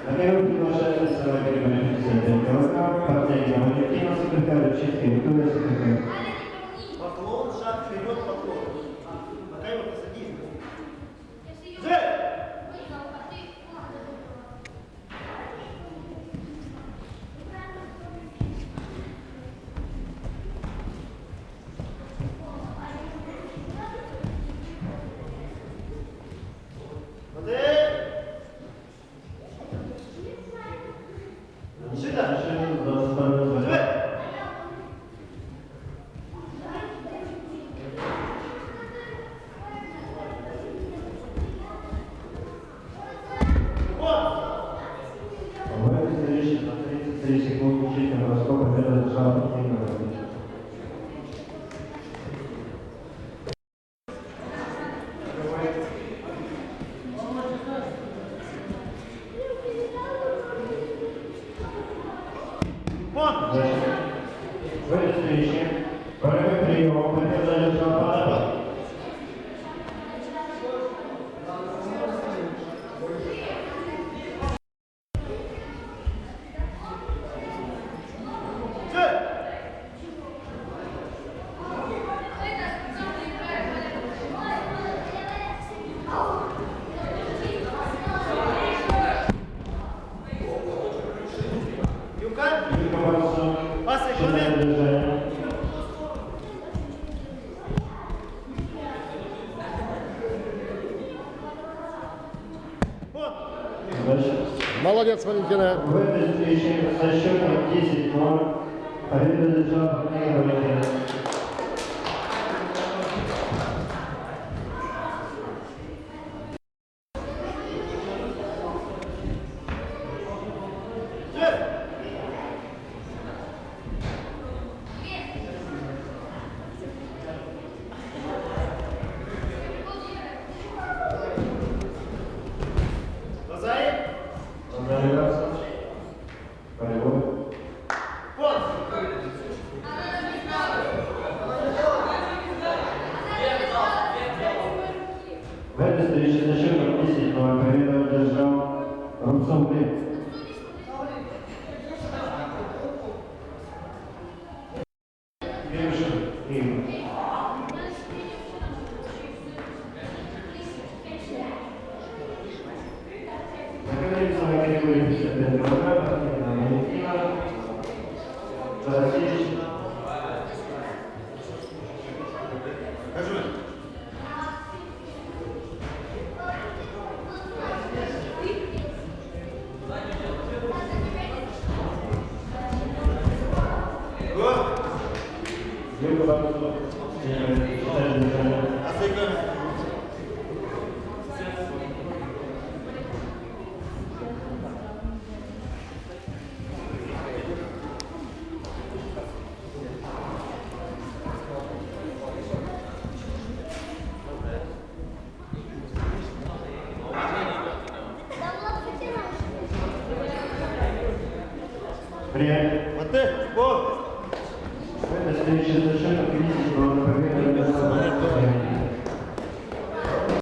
Наконец, приглашается Валерий Президент КВК, партнер Валентина, секретарь Чехии, Виктория, секретарь. Поклон, шаг вперед, поклон. Пока его посади. Молодец, Валентина. В этой встрече со счетом 10-0 победу держал Валентина. В этой встрече со счетом 10-0 победу держал Рубцов Глеб. Привет. Вот ты, вот. В этой встрече совершенно кризис